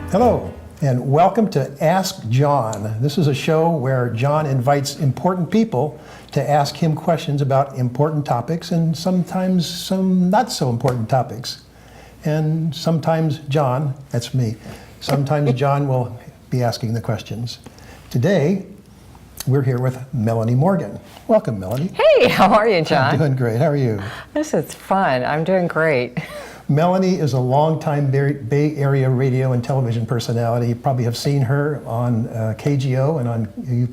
Hello, and welcome to Ask John. This is a show where John invites important people to ask him questions about important topics and sometimes some not so important topics. And sometimes John, that's me, sometimes John will be asking the questions. Today, we're here with Melanie Morgan. Welcome, Melanie. Hey, how are you, John? I'm doing great. How are you? This is fun. I'm doing great. Melanie is a longtime Bay Area radio and television personality. You probably have seen her on KGO, and you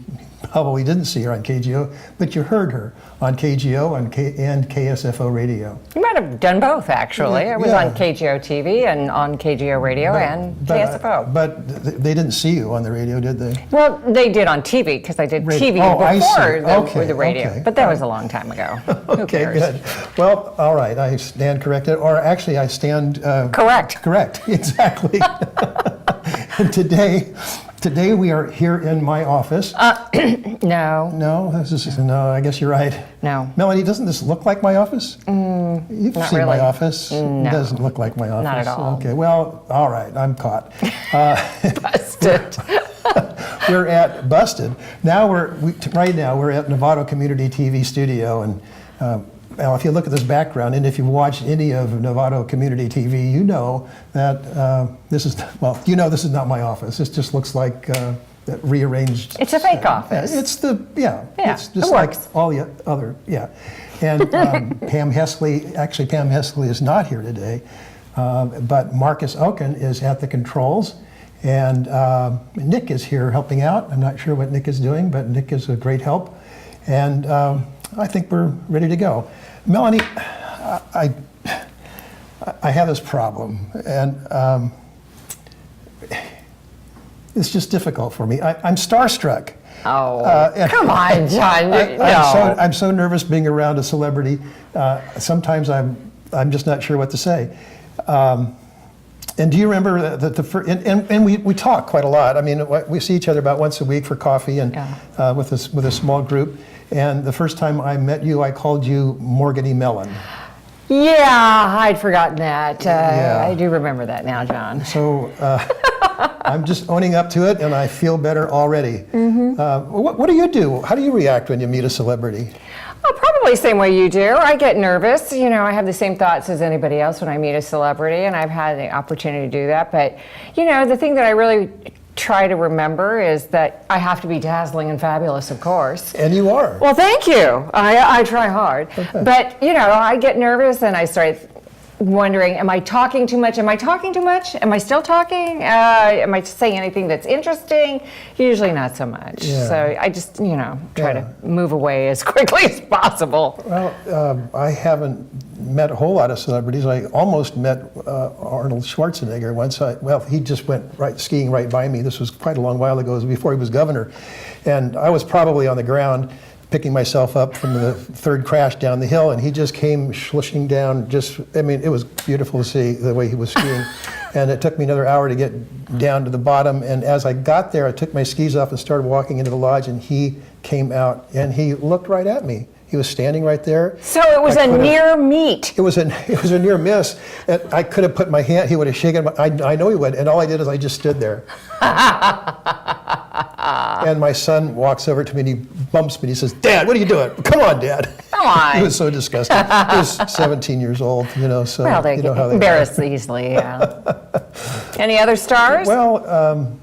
probably didn't see her on KGO, but you heard her on KGO and KSFO radio. You might have done both, actually. I was on KGO TV and on KGO radio and KSFO. But they didn't see you on the radio, did they? Well, they did on TV, because I did TV before the radio. Okay. But that was a long time ago. Okay, good. Well, all right, I stand corrected. Or actually, I stand... Correct. Correct, exactly. And today we are here in my office. No. No, no, I guess you're right. No. Melanie, doesn't this look like my office? You've not seen really. my office. No. It doesn't look like my office. Not at all. Okay, well, all right, I'm caught. Busted. We're at Busted. Right now we're at Novato Community TV Studio, and well, if you look at this background, and if you've watched any of Novato Community TV, you know that this is not my office. This just looks like rearranged. It's a fake office. It's just it like works. all the other, And Pam Hesley is not here today, but Marcus Oken is at the controls, and Nick is here helping out. I'm not sure what Nick is doing, but Nick is a great help, and I think we're ready to go. Melanie, I have this problem, and it's just difficult for me. I'm starstruck. Oh, come on, John. I'm so nervous being around a celebrity. Sometimes I'm just not sure what to say. And do you remember and we talk quite a lot. I mean, we see each other about once a week for coffee and with a small group. And the first time I met you, I called you Morgany Mellon. Yeah, I'd forgotten that. I do remember that now, John. So I'm just owning up to it, and I feel better already. What do you do? How do you react when you meet a celebrity? Probably the same way you do. I get nervous. You know, I have the same thoughts as anybody else when I meet a celebrity, and I've had the opportunity to do that. But, you know, the thing that I really try to remember is that I have to be dazzling and fabulous, of course. And you are. Well, thank you. I try hard. Okay. But, you know, I get nervous and I start wondering, am I talking too much? Am I talking too much? Am I still talking? Am I saying anything that's interesting? Usually not so much. Yeah. So I just, try to move away as quickly as possible. Well, I haven't met a whole lot of celebrities. I almost met Arnold Schwarzenegger once. He just went skiing right by me. This was quite a long while ago. It was before he was governor. And I was probably on the ground picking myself up from the third crash down the hill, and he just came slushing down. It was beautiful to see the way he was skiing. And it took me another hour to get down to the bottom. And as I got there, I took my skis off and started walking into the lodge, and he came out and he looked right at me. He was standing right there. So it was a near meet. It was a near miss. And I could have put my hand, he would have shaken, I know he would, and all I did is I just stood there. And my son walks over to me and he bumps me and he says, "Dad, what are you doing? Come on, Dad." Come on. He was so disgusted. He was 17 years old, so well, they get embarrassed easily, yeah. Any other stars? Well,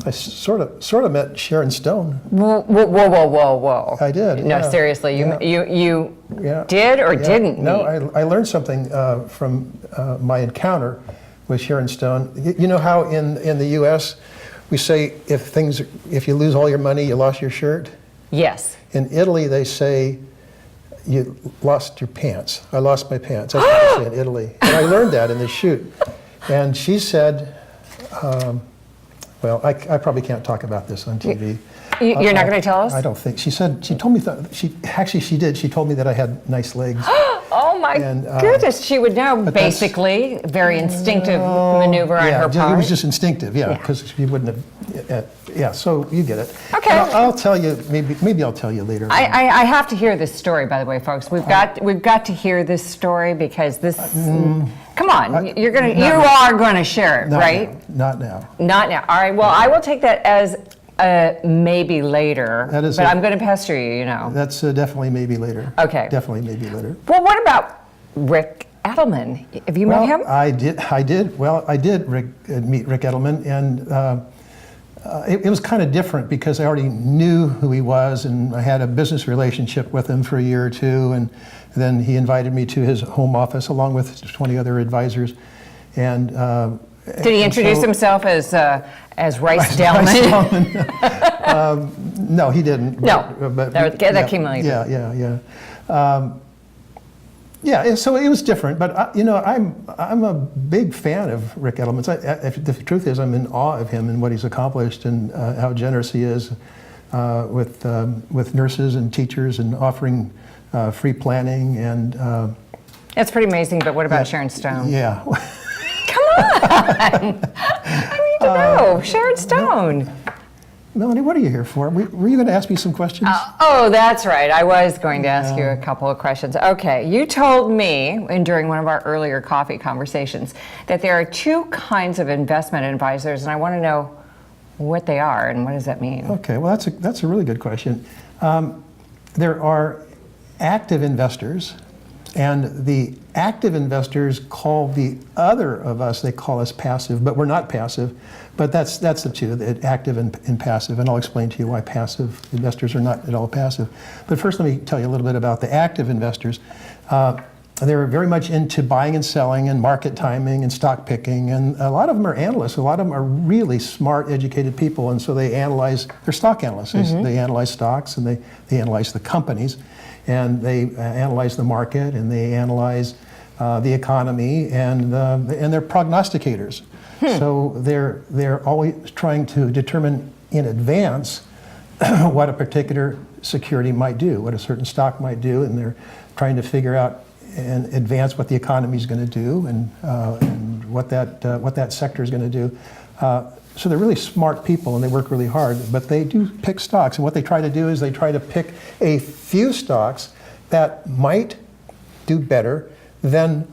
I sort of met Sharon Stone. Whoa. I did. No, yeah. seriously, you Yeah. did or didn't No, meet? I learned something from my encounter with Sharon Stone. You know how in the U.S. we say if you lose all your money, you lost your shirt? Yes. In Italy, they say you lost your pants. I lost my pants. That's what they say in Italy. And I learned that in the shoot. And she said, well, I probably can't talk about this on TV. You're not going to tell us? I don't think. She told me she did. She told me that I had nice legs. Oh my goodness, she would know, basically. Very instinctive maneuver on her part. It was just instinctive, because she wouldn't have, so you get it. Okay. I'll tell you, maybe I'll tell you later. I have to hear this story, by the way, folks. We've got to hear this story because this Come on, you are gonna share it, Not right? now, not now. Not now. All right. Well, I will take that as maybe later. That is but I'm going to pester you. That's definitely maybe later. Okay. Definitely maybe later. Well, what about Rick Edelman? Have you met him? I did. Well, I did meet Rick Edelman, and it was kind of different because I already knew who he was, and I had a business relationship with him for a year or two, and then he invited me to his home office along with 20 other advisors, and. Did he introduce himself as Rice Delman? No, he didn't. No, but that came later. Yeah, and so it was different, but I'm a big fan of Rick Edelman. The truth is, I'm in awe of him and what he's accomplished, and how generous he is with nurses and teachers, and offering free planning, and. That's pretty amazing. But what about Sharon Stone? Yeah. Come on! I need to know. Sharon Stone. Melanie, what are you here for? Were you going to ask me some questions? Oh, that's right. I was going to ask you a couple of questions. Okay, you told me during one of our earlier coffee conversations that there are two kinds of investment advisors, and I want to know what they are and what does that mean? Okay, well, that's a really good question. There are active investors, and the active investors call the other of us, they call us passive, but we're not passive. But that's the two, the active and passive, and I'll explain to you why passive investors are not at all passive. But first, let me tell you a little bit about the active investors. They're very much into buying and selling and market timing and stock picking, and a lot of them are analysts. A lot of them are really smart, educated people, and so they're stock analysts. Mm-hmm. They analyze stocks, and they analyze the companies, and they analyze the market, and they analyze the economy, and they're prognosticators. So they're always trying to determine in advance what a particular security might do, what a certain stock might do, and they're trying to figure out in advance what the economy is going to do, and what that sector is going to do. So they're really smart people, and they work really hard, but they do pick stocks. And what they try to do is they try to pick a few stocks that might do better than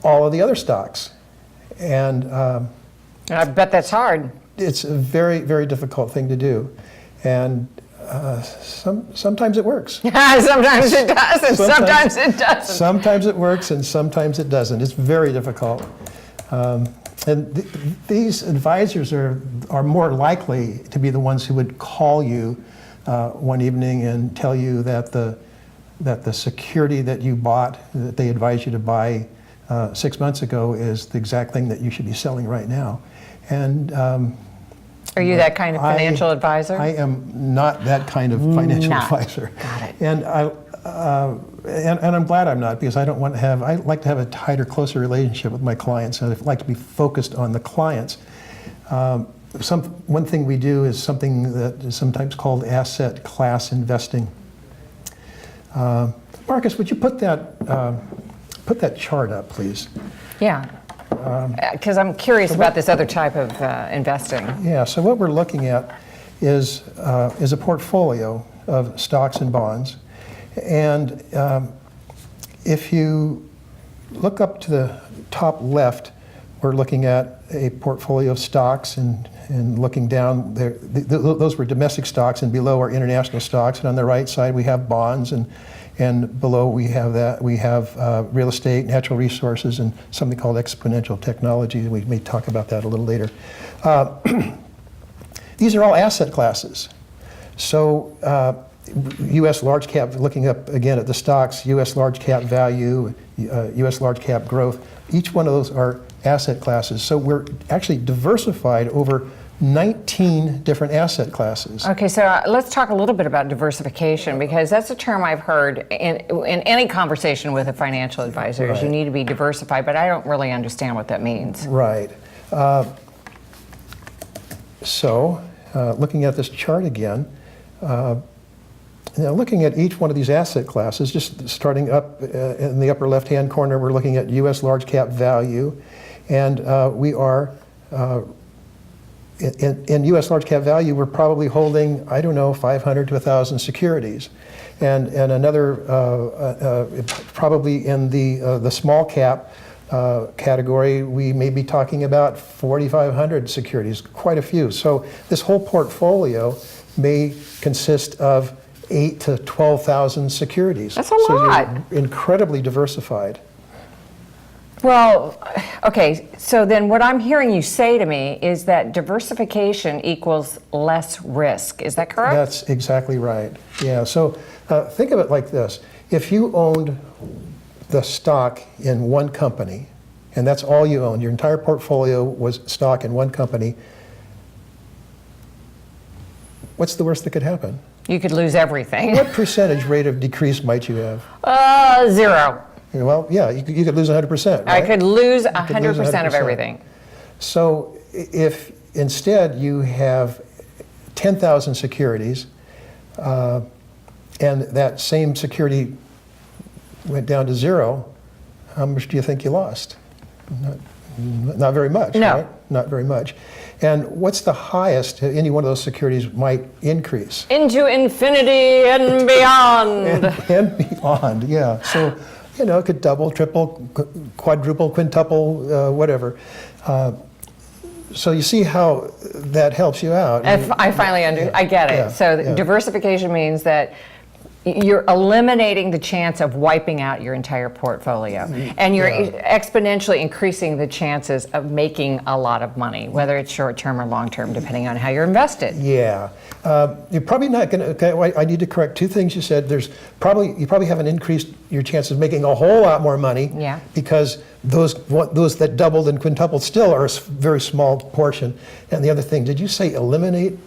all of the other stocks. And I bet that's hard. It's a very, very difficult thing to do. And sometimes it works. Sometimes it does, and sometimes it doesn't. Sometimes it works, and sometimes it doesn't. It's very difficult. These advisors are more likely to be the ones who would call you one evening and tell you that the security that you bought, that they advised you to buy 6 months ago, is the exact thing that you should be selling right now. And are you that kind of financial advisor? I am not that kind of financial advisor. Got it. And I'm glad I'm not, because I like to have a tighter, closer relationship with my clients, and I like to be focused on the clients. One thing we do is something that is sometimes called asset class investing. Marcus, would you put that chart up, please? Yeah, because I'm curious about this other type of investing. Yeah, so what we're looking at is a portfolio of stocks and bonds. And if you look up to the top left, we're looking at a portfolio of stocks, and looking down there, those were domestic stocks, and below are international stocks. And on the right side, we have bonds, and below we have real estate, natural resources, and something called exponential technology. We may talk about that a little later. These are all asset classes. So U.S. large cap, looking up again at the stocks, U.S. large cap value, U.S. large cap growth, each one of those are asset classes. So we're actually diversified over 19 different asset classes. Okay, so let's talk a little bit about diversification, because that's a term I've heard in any conversation with a financial advisor. Right. Is you need to be diversified, but I don't really understand what that means. Right. Looking at this chart again, looking at each one of these asset classes, just starting up in the upper left-hand corner, we're looking at U.S. large cap value, and we are in U.S. large cap value, we're probably holding, 500 to 1,000 securities, and another probably in the small cap, category, we may be talking about 4,500 securities, quite a few. So this whole portfolio may consist of 8 to 12,000 securities. That's a lot. So you're incredibly diversified. Well, okay, so then what I'm hearing you say to me is that diversification equals less risk. Is that correct? That's exactly right. Yeah, so think of it like this. If you owned the stock in one company, and that's all you owned, your entire portfolio was stock in one company, what's the worst that could happen? You could lose everything. What percentage rate of decrease might you have? 0. Well, yeah, you could lose 100%, right? I could lose You could lose 100% of everything. So if instead you have 10,000 securities, and that same security went down to 0, how much do you think you lost? Not very much, No. right? Not very much. And what's the highest any one of those securities might increase? Into infinity and beyond. And beyond, yeah. So, it could double, triple, quadruple, quintuple, whatever. So you see how that helps you out. I finally I get it. Yeah, So yeah. diversification means that you're eliminating the chance of wiping out your entire portfolio. And you're exponentially increasing the chances of making a lot of money, whether it's short-term or long-term, depending on how you're invested. Yeah. You're probably not going to, okay, I need to correct two things you said. You probably haven't increased your chances of making a whole lot more money. Yeah. Because those that doubled and quintupled still are a very small portion. And the other thing, did you say eliminate?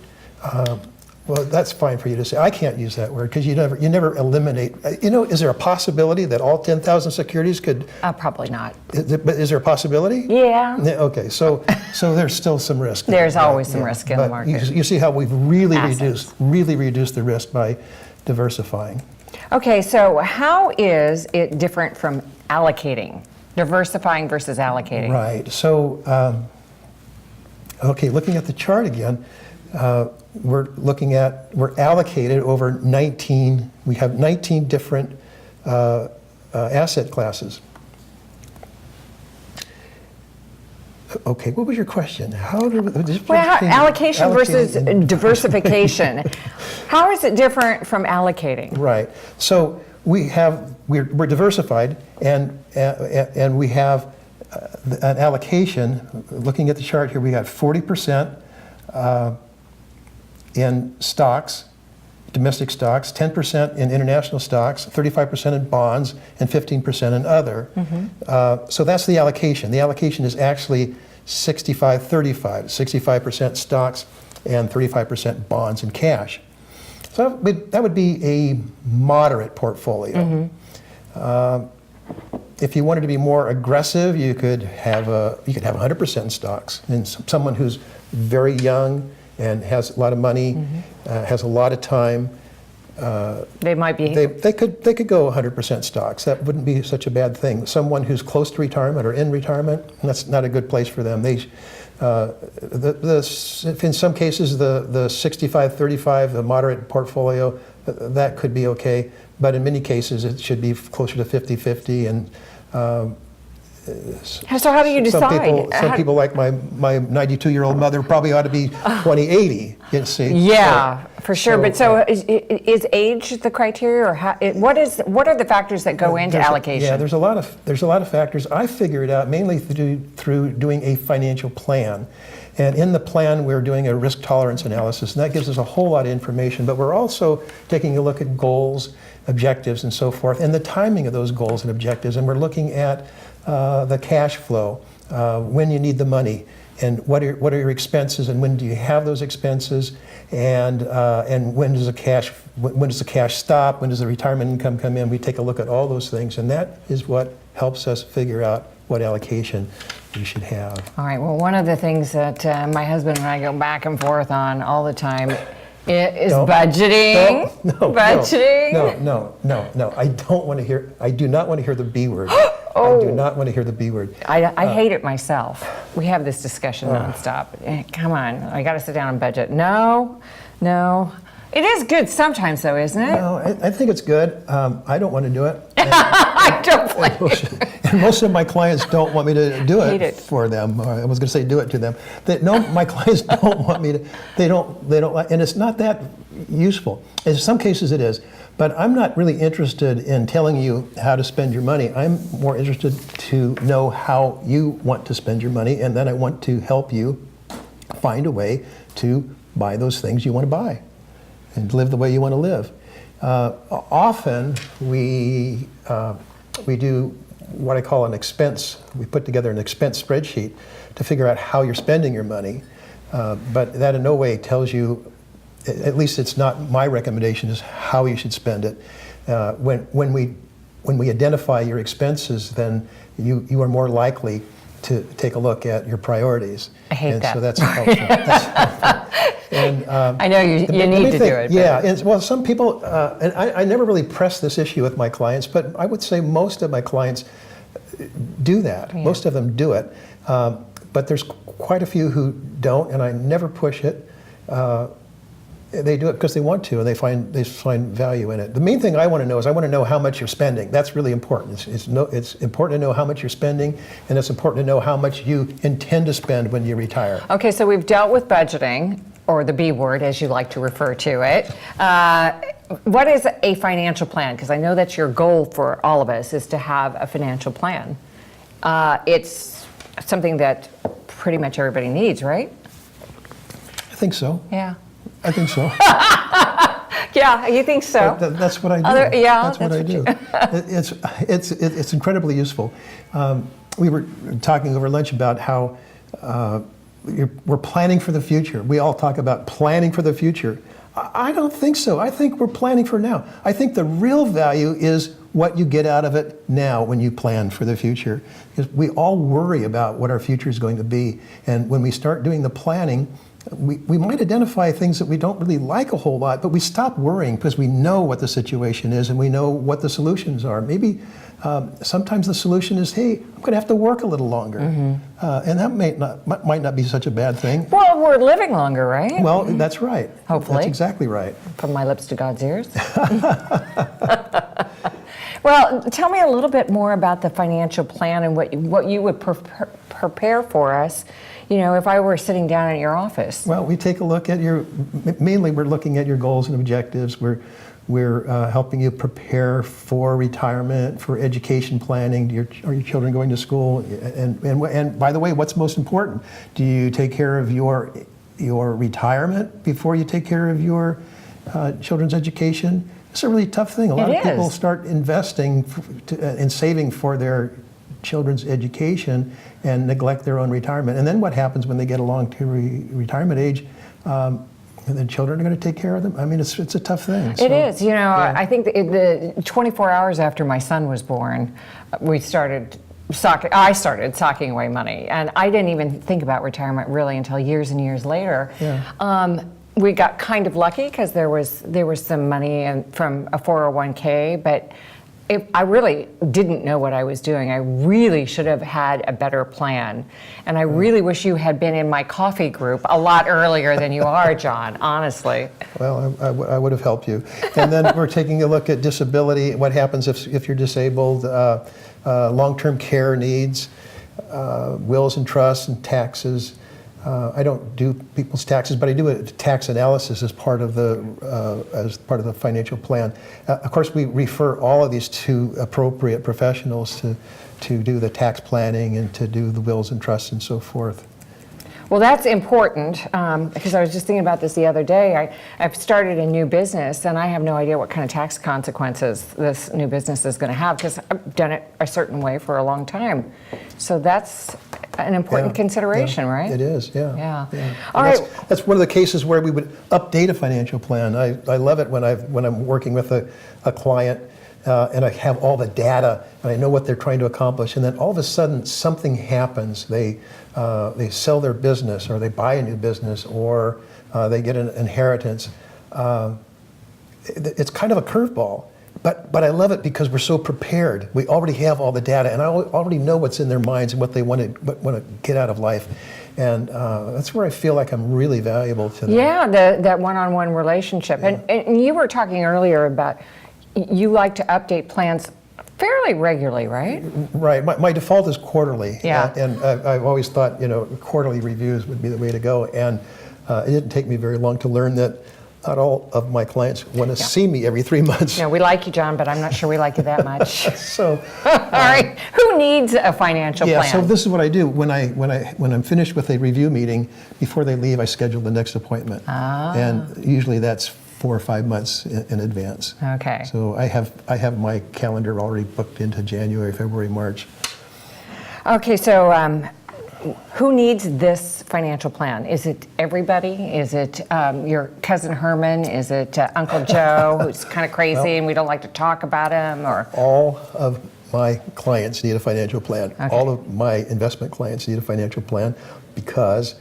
Well, that's fine for you to say. I can't use that word because you never eliminate. Is there a possibility that all 10,000 securities could? Probably not. But is there a possibility? Yeah. Okay, so there's still some risk. There's always some risk in the market. You see how we've really Assets. reduced the risk by diversifying. Okay, so how is it different from allocating? Diversifying versus allocating? Right. So, okay, looking at the chart again. We're allocated over 19, we have 19 different asset classes. Okay, what was your question? Allocation versus diversification. How is it different from allocating? Right. So we're diversified and we have an allocation. Looking at the chart here, we got 40%. In stocks, domestic stocks, 10% in international stocks, 35% in bonds, and 15% in other. So that's the allocation. The allocation is actually 65-35, 65% stocks and 35% bonds and cash. So that would be a moderate portfolio. If you wanted to be more aggressive, you could have 100% in stocks. And someone who's very young and has a lot of money, has a lot of time. They might be. They could go 100% stocks. That wouldn't be such a bad thing. Someone who's close to retirement or in retirement, that's not a good place for them. In some cases, the 65-35, the moderate portfolio, that could be okay. But in many cases, it should be closer to 50-50. And so how do you decide? Some people like my 92-year-old mother probably ought to be 20-80. You see? Yeah, for sure. But is age the criteria, or what are the factors that go into allocation? Yeah, there's a lot of factors. I figure it out mainly through doing a financial plan. And in the plan, we're doing a risk tolerance analysis, and that gives us a whole lot of information. But we're also taking a look at goals, objectives, and so forth, and the timing of those goals and objectives. And we're looking at the cash flow, when you need the money, and what are your expenses, and when do you have those expenses, and when does the cash stop? When does the retirement income come in? We take a look at all those things, and that is what helps us figure out what allocation you should have. All right. Well, one of the things that my husband and I go back and forth on all the time is budgeting. Budgeting. No. I do not want to hear the B word. Oh. I do not want to hear the B word. I hate it myself. We have this discussion nonstop. Come on, I got to sit down and budget. No. It is good sometimes, though, isn't it? No, I think it's good. I don't want to do it. I don't blame you. most of my clients don't want me to do Hate it it. for them. Or I was going to say do it to them. No, my clients don't want me to. They don't. And it's not that useful. In some cases, it is. But I'm not really interested in telling you how to spend your money. I'm more interested to know how you want to spend your money, and then I want to help you find a way to buy those things you want to buy and live the way you want to live. Often we do what I call an expense. We put together an expense spreadsheet to figure out how you're spending your money, but that in no way tells you, at least it's not my recommendation, is how you should spend it. When we identify your expenses, then you are more likely to take a look at your priorities. I hate that. So that's helpful. That's helpful. And, I know you need to do it. Yeah, well, some people, and I never really press this issue with my clients, but I would say most of my clients do that. Yeah. Most of them do it. But there's quite a few who don't, and I never push it. They do it because they want to, and they find value in it. The main thing I want to know is I want to know how much you're spending. That's really important. It's important to know how much you're spending, and it's important to know how much you intend to spend when you retire. Okay, so we've dealt with budgeting, or the B word, as you like to refer to it. What is a financial plan? Because I know that's your goal for all of us, is to have a financial plan. It's something that pretty much everybody needs, right? I think so. Yeah. I think so. Yeah, you think so? That's what I do. Yeah, that's what I do. It's incredibly useful. We were talking over lunch about how we're planning for the future. We all talk about planning for the future. I don't think so. I think we're planning for now. I think the real value is what you get out of it now when you plan for the future. Because we all worry about what our future is going to be. And when we start doing the planning, we might identify things that we don't really like a whole lot, but we stop worrying because we know what the situation is and we know what the solutions are. Maybe sometimes the solution is, hey, I'm going to have to work a little longer. And that might not be such a bad thing. Well, we're living longer, right? Well, that's right. Hopefully. That's exactly right. From my lips to God's ears. Well, tell me a little bit more about the financial plan and what you would prepare for us, you know, if I were sitting down at your office. Well, we take a look at mainly we're looking at your goals and objectives. We're helping you prepare for retirement, for education planning. Are your children going to school? And by the way, what's most important? Do you take care of your retirement before you take care of your children's education? It's a really tough thing. A lot of people start investing and saving for their children's education and neglect their own retirement. And then what happens when they get along to retirement age? And the children are going to take care of them. I mean, it's a tough thing. It is. You know, yeah. I think the 24 hours after my son was born, I started socking away money. And I didn't even think about retirement really until years and years later. Yeah. We got kind of lucky because there was some money from a 401k, but I really didn't know what I was doing. I really should have had a better plan. And I really wish you had been in my coffee group a lot earlier than you are, John, honestly. Well, I would have helped you. And then we're taking a look at disability, what happens if you're disabled, long-term care needs, wills and trusts and taxes. I don't do people's taxes, but I do a tax analysis as part of the financial plan. Of course, we refer all of these to appropriate professionals to do the tax planning and to do the wills and trusts and so forth. Well, that's important because I was just thinking about this the other day. I've started a new business and I have no idea what kind of tax consequences this new business is going to have because I've done it a certain way for a long time. So that's an important consideration, right? It is, yeah. Yeah. All right. That's one of the cases where we would update a financial plan. I love it when I'm working with a client and I have all the data and I know what they're trying to accomplish, and then all of a sudden something happens. They sell their business, or they buy a new business, or they get an inheritance. It's kind of a curveball, but I love it because we're so prepared. We already have all the data, and I already know what's in their minds and what they want to get out of life. And that's where I feel like I'm really valuable to them. Yeah, that one-on-one relationship. Yeah. And you were talking earlier about you like to update plans fairly regularly, right? Right. My default is quarterly. Yeah. And I've always thought, quarterly reviews would be the way to go. And it didn't take me very long to learn that not all of my clients want to see me every 3 months. No, we like you, John, but I'm not sure we like you that much. So, all right. Who needs a financial plan? so this is what I do. When I'm finished with a review meeting, before they leave, I schedule the next appointment. And usually that's 4 or 5 months in advance. Okay. So I have my calendar already booked into January, February, March. Okay, so who needs this financial plan? Is it everybody? Is it your cousin Herman? Is it Uncle Joe, who's kind of crazy and we don't like to talk about him? Or all of my clients need a financial plan. Okay. All of my investment clients need a financial plan because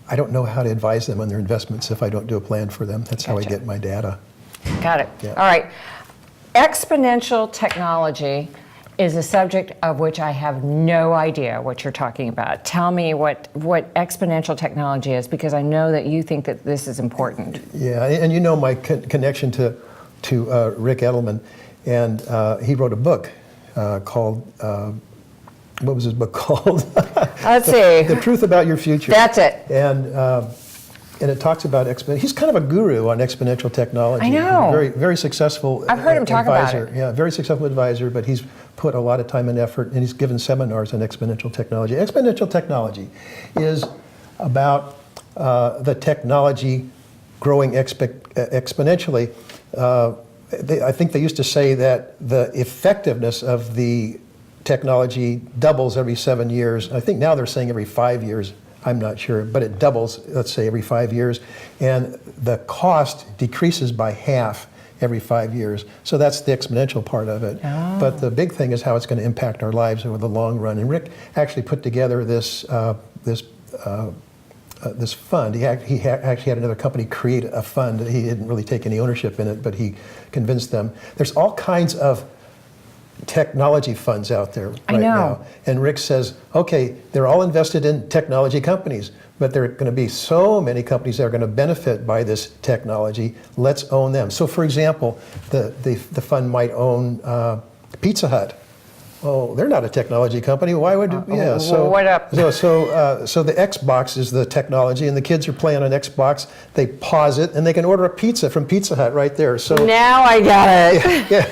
I don't know how to advise them on their investments if I don't do a plan for them. That's how I Gotcha. get my data. Got it. Yeah. All right. Exponential technology is a subject of which I have no idea what you're talking about. Tell me what exponential technology is, because I know that you think that this is important. Yeah, and my connection to Rick Edelman, and he wrote a book called, what was his book called? Let's see. The Truth About Your Future. That's it. And it talks about he's kind of a guru on exponential technology. I know. Very, very successful. I've heard him talk about it. Yeah, very successful advisor, but he's put a lot of time and effort, and he's given seminars on exponential technology. Exponential technology is about the technology growing exponentially. I think they used to say that the effectiveness of the technology doubles every 7 years. I think now they're saying every 5 years. I'm not sure, but it doubles, let's say, every 5 years. And the cost decreases by half every 5 years. So that's the exponential part of it. Oh. But the big thing is how it's going to impact our lives over the long run. And Rick actually put together this fund. He actually had another company create a fund. He didn't really take any ownership in it, but he convinced them. There's all kinds of technology funds out there right now. And Rick says, okay, they're all invested in technology companies, but there are going to be so many companies that are going to benefit by this technology. Let's own them. So for example, the fund might own Pizza Hut. Oh, they're not a technology company. Why would So what up? So the Xbox is the technology, and the kids are playing on Xbox. They pause it, and they can order a pizza from Pizza Hut right there. So now I get it.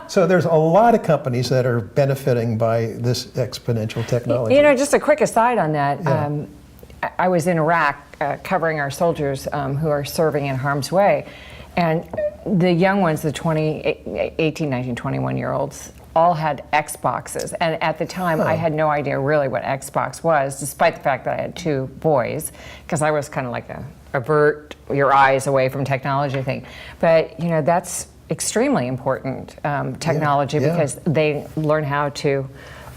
So there's a lot of companies that are benefiting by this exponential technology. Just a quick aside on that. Yeah. I was in Iraq covering our soldiers who are serving in harm's way, and the young ones, the 18, 19, 21-year-olds, all had Xboxes. And at the time, I had no idea really what Xbox was, despite the fact that I had 2 boys, because I was kind of like a avert your eyes away from technology thing. But, that's extremely important technology because they learn how to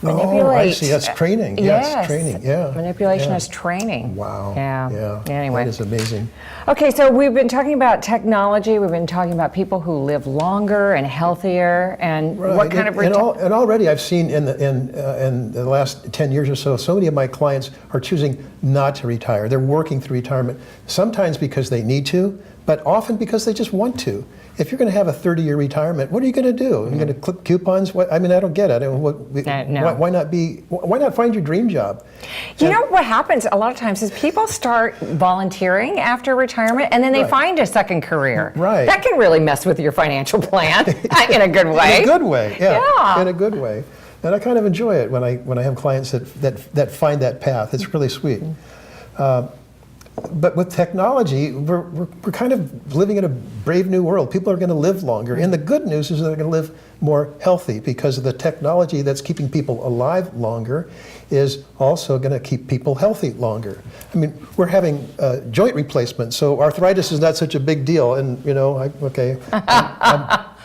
manipulate. Oh, I see. That's training. Yes. Training. Yeah. Manipulation is training. Wow. Yeah. Anyway. That is amazing. Okay, so we've been talking about technology. We've been talking about people who live longer and healthier, and what kind of and already I've seen in the last 10 years or so many of my clients are choosing not to retire. They're working through retirement, sometimes because they need to, but often because they just want to. If you're going to have a 30-year retirement, what are you going to do? Are you going to clip coupons? I don't get it. No. Why not find your dream job? You know what happens a lot of times is people start volunteering after retirement, and then they find a second career. Right. That can really mess with your financial plan in a good way. In a good way, Yeah. In a good way. And I kind of enjoy it when I have clients that find that path. It's really sweet. But with technology, we're kind of living in a brave new world. People are going to live longer. And the good news is they're going to live more healthy because of the technology that's keeping people alive longer is also going to keep people healthy longer. I mean, we're having joint replacement, so arthritis is not such a big deal. And,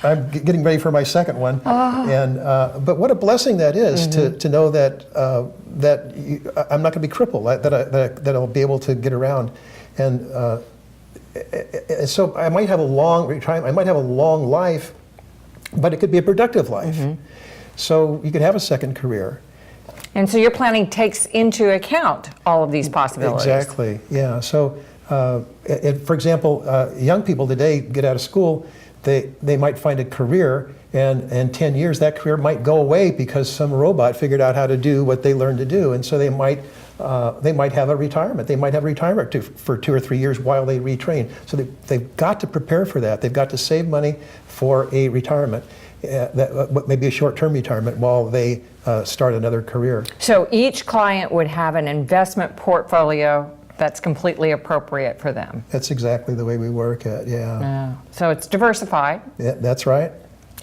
I'm getting ready for my second one. And but what a blessing that is to know that I'm not going to be crippled, that I'll be able to get around. And so I might have a long retirement, I might have a long life, but it could be a productive life. So you could have a second career. And so your planning takes into account all of these possibilities. Exactly, yeah. So for example, young people today get out of school, they might find a career, and in 10 years that career might go away because some robot figured out how to do what they learned to do, and so they might have a retirement. They might have retirement for 2 or 3 years while they retrain. So they've got to prepare for that. They've got to save money for a retirement, maybe a short-term retirement while they start another career. So each client would have an investment portfolio that's completely appropriate for them. That's exactly the way we work at, yeah. So it's diversified. Yeah, that's right.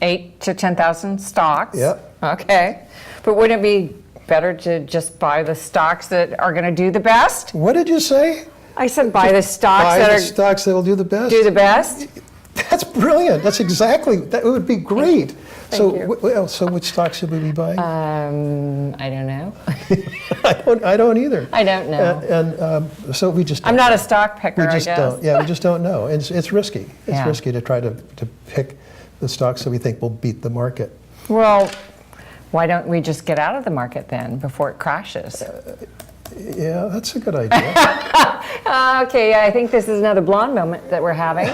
8 to 10,000 stocks. Yep. Okay. But wouldn't it be better to just buy the stocks that are going to do the best? What did you say? I said buy the stocks Buy that the are stocks that will do the best. do the best. That's brilliant. That's exactly, that would be great. Thank you. So which stocks should we be buying? I don't know. I don't either. I don't know. And so we just I'm don't not know. a stock picker, We just I guess. don't. Yeah, we just don't know. And it's risky. It's Yeah. risky to try to pick the stocks that we think will beat the market. Well, why don't we just get out of the market then before it crashes? Yeah, that's a good idea. Okay, I think this is another blonde moment that we're having.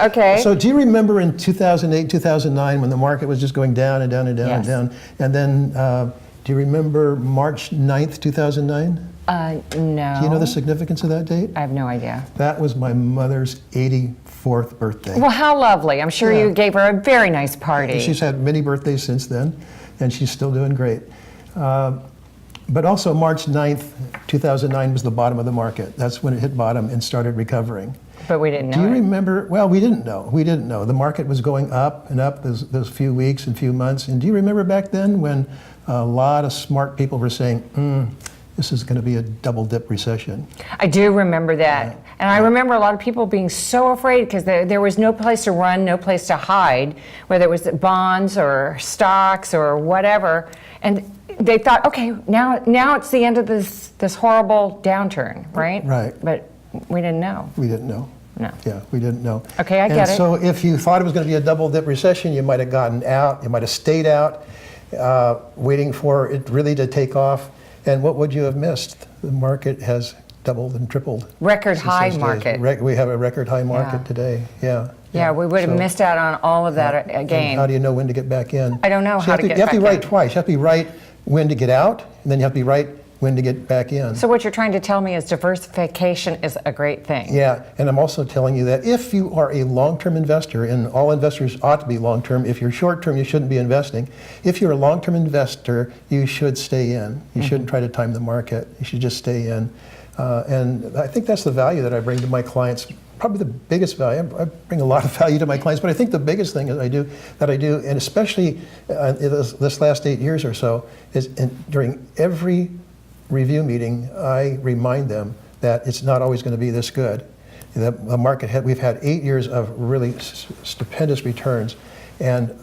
Okay. So do you remember in 2008, 2009 when the market was just going down and down and down Yes. and down? And then do you remember March 9th, 2009? No. Do you know the significance of that date? I have no idea. That was my mother's 84th birthday. Well, how lovely. I'm sure Yeah. you gave her a very nice party. She's had many birthdays since then, and she's still doing great. But also March 9th, 2009 was the bottom of the market. That's when it hit bottom and started recovering. But we didn't know Do you it. remember? Well, we didn't know. We didn't know. The market was going up and up those few weeks and few months. And do you remember back then when a lot of smart people were saying, this is going to be a double dip recession? I do remember that. And I remember a lot of people being so afraid because there was no place to run, no place to hide, whether it was bonds or stocks or whatever. And they thought, okay, now it's the end of this horrible downturn, right? Right. But we didn't know. We didn't know. No. Yeah, we didn't know. Okay, I get And it. so if you thought it was going to be a double dip recession, you might have gotten out, you might have stayed out, waiting for it really to take off. And what would you have missed? The market has doubled and tripled. Record since high those days. market. We have a record high market Yeah. today. Yeah. Yeah, we would have So- missed out on all of that And again. how do you know when to get back in? I don't know how to get You have to be back right in. twice. You have to be right when to get out, and then you have to be right when to get back in. So what you're trying to tell me is diversification is a great thing. Yeah, and I'm also telling you that if you are a long-term investor, and all investors ought to be long-term, if you're short-term, you shouldn't be investing. If you're a long-term investor, you should stay in. You shouldn't try to time the market. You should just stay in. And I think that's the value that I bring to my clients. Probably the biggest value. I bring a lot of value to my clients, but I think the biggest thing that I do, and especially this last 8 years or so, is during every review meeting, I remind them that it's not always going to be this good. The market, we've had 8 years of really stupendous returns, and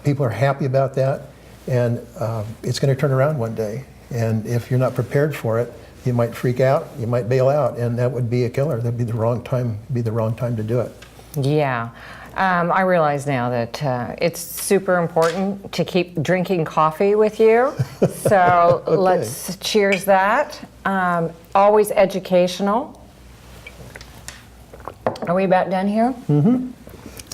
people are happy about that, and it's going to turn around one day. And if you're not prepared for it, you might freak out, you might bail out, and that would be a killer. That'd be the wrong time to do it. Yeah. I realize now that it's super important to keep drinking coffee with you. So Okay. let's cheers that. Always educational. Are we about done here? Mm-hmm.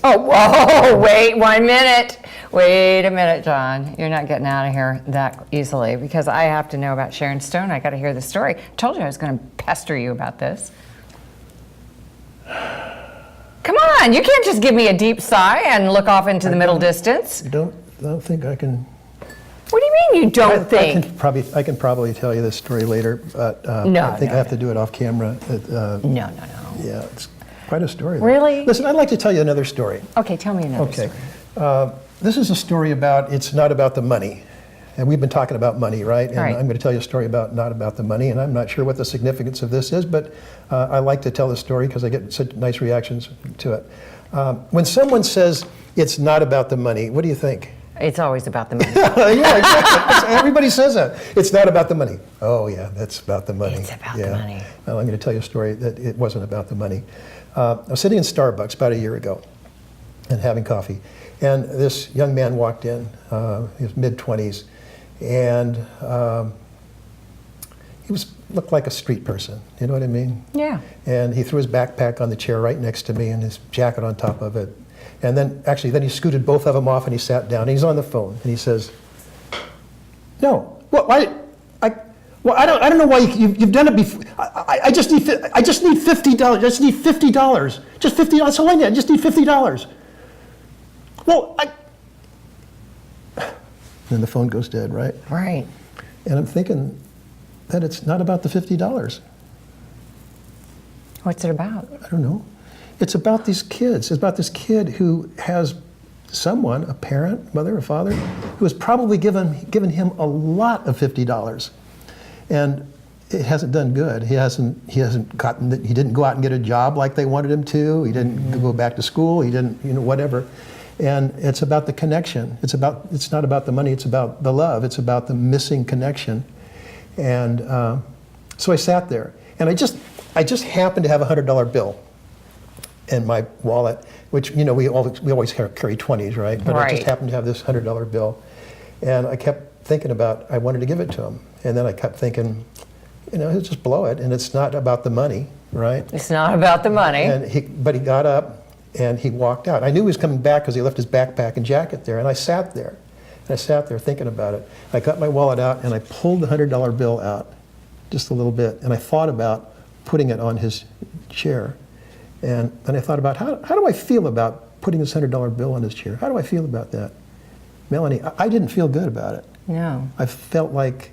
Oh, whoa, wait 1 minute. Wait a minute, John. You're not getting out of here that easily because I have to know about Sharon Stone. I got to hear the story. I told you I was going to pester you about this. Come on, you can't just give me a deep sigh and look off into the middle distance. I don't think I can. What do you mean you don't think? I can probably tell you this story later, but No, I think no, I have to do it off camera. No. Yeah, it's quite a story. Really? Listen, I'd like to tell you another story. Okay, tell me another Okay. story. This is a story about, it's not about the money. And we've been talking about money, right? And Right. I'm going to tell you a story about not about the money, and I'm not sure what the significance of this is, but I like to tell the story because I get such nice reactions to it. When someone says it's not about the money, what do you think? It's always about the money. Yeah, exactly. Everybody says that. It's not about the money. Oh, yeah, that's about the money. It's about the money. Well, I'm going to tell you a story that it wasn't about the money. I was sitting in Starbucks about a year ago and having coffee, and this young man walked in, his mid-20s, and he looked like a street person. You know what I mean? Yeah. And he threw his backpack on the chair right next to me and his jacket on top of it. And then he scooted both of them off and he sat down and he's on the phone and he says, no, well, I don't know why you've done it before. I just need $50. I just need $50. Just $50. That's all I need. I just need $50. Well, then the phone goes dead, right? Right. And I'm thinking that it's not about the $50. What's it about? I don't know. It's about these kids. It's about this kid who has someone, a parent, mother, a father, who has probably given him a lot of $50. And it hasn't done good. He didn't go out and get a job like they wanted him to. He didn't go back to school. He didn't, whatever. And it's about the connection. It's not about the money. It's about the love. It's about the missing connection. And so I sat there, and I just happened to have a $100 bill in my wallet, which we always carry 20s, right? But I just happened to have this $100 bill, and I kept thinking about I wanted to give it to him, and then I kept thinking, he'll just blow it, and it's not about the money, right? It's not about the money. But he got up and he walked out. I knew he was coming back because he left his backpack and jacket there, and I sat there. And I sat there thinking about it. I got my wallet out and I pulled the $100 bill out, just a little bit, and I thought about putting it on his chair. And then I thought about how do I feel about putting this $100 bill on his chair? How do I feel about that? Melanie, I didn't feel good about it. No. I felt like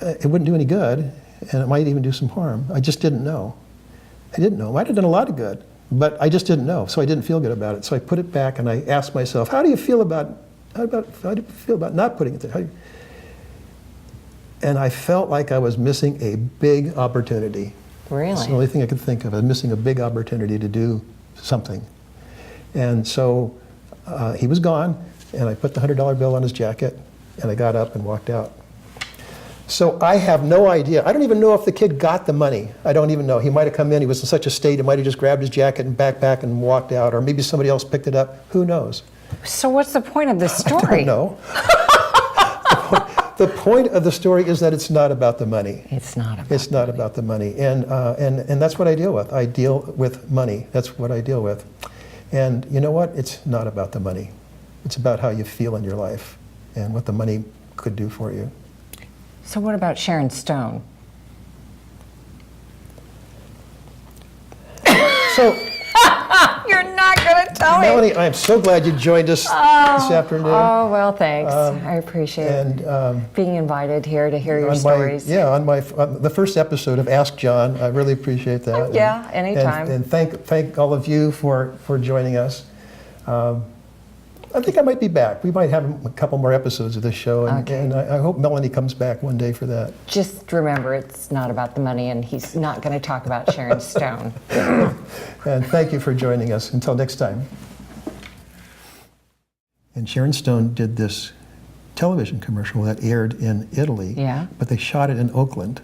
it wouldn't do any good, and it might even do some harm. I just didn't know. I didn't know. It might have done a lot of good, but I just didn't know, so I didn't feel good about it. So I put it back, and I asked myself, how do you feel about not putting it there? And I felt like I was missing a big opportunity. Really? It's the only thing I could think of. I was missing a big opportunity to do something. And so he was gone, and I put the $100 bill on his jacket, and I got up and walked out. So I have no idea. I don't even know if the kid got the money. I don't even know. He might have come in, he was in such a state, he might have just grabbed his jacket and backpack and walked out, or maybe somebody else picked it up. Who knows? So what's the point of this story? I don't know. The point of the story is that it's not about the money. It's not about It's not about the money. And that's what I deal with. I deal with money. That's what I deal with. And you know what? It's not about the money. It's about how you feel in your life and what the money could do for you. So what about Sharon Stone? So, You're not going to tell me. Melanie, I'm so glad you joined us this afternoon. Oh, well, thanks. I appreciate being invited here to hear your stories. On the first episode of Ask John, I really appreciate that. Yeah, anytime. And thank all of you for joining us. I think I might be back. We might have a couple more episodes of this show, and I hope Melanie comes back one day for that. Just remember, it's not about the money, and he's not going to talk about Sharon Stone. And thank you for joining us. Until next time. And Sharon Stone did this television commercial that aired in Italy, but they shot it in Oakland.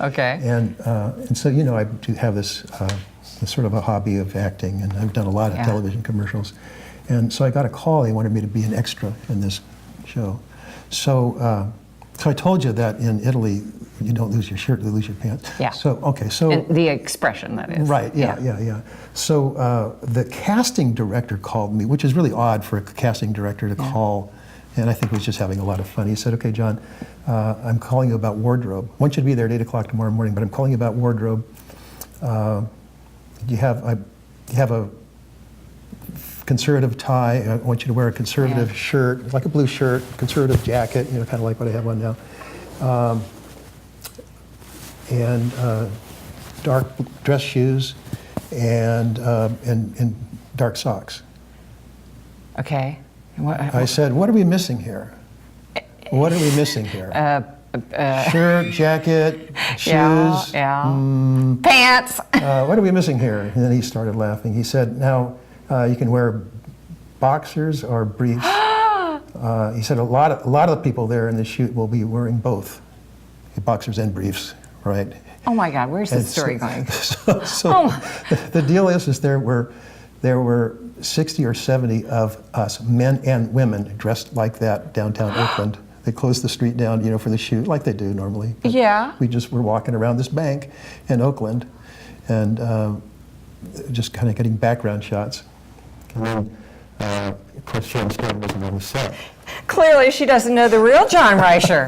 Okay. And so, I do have this sort of a hobby of acting, and I've done a lot of television commercials. And so I got a call. They wanted me to be an extra in this show. So I told you that in Italy, you don't lose your shirt, you lose your pants. Yeah. So, okay, so... And the expression, that is. Right, yeah. So the casting director called me, which is really odd for a casting director to call, and I think he was just having a lot of fun. He said, okay, John, I'm calling you about wardrobe. I want you to be there at 8 o'clock tomorrow morning, but I'm calling you about wardrobe. You have a conservative tie. I want you to wear a conservative shirt, like a blue shirt, conservative jacket, kind of like what I have on now. And dark dress shoes and dark socks. Okay. I said, what are we missing here? What are we missing here? Shirt, jacket, shoes. Pants. What are we missing here? And then he started laughing. He said, now you can wear boxers or briefs. He said a lot of the people there in the shoot will be wearing both, boxers and briefs, right? Oh my God, where's this story going? The deal is there were 60 or 70 of us, men and women, dressed like that downtown Oakland. They closed the street down, for the shoot, like they do normally. But we just were walking around this bank in Oakland, and just kind of getting background shots. And then, of course, Sharon Stone wasn't on the set. Clearly, she doesn't know the real John Reicher.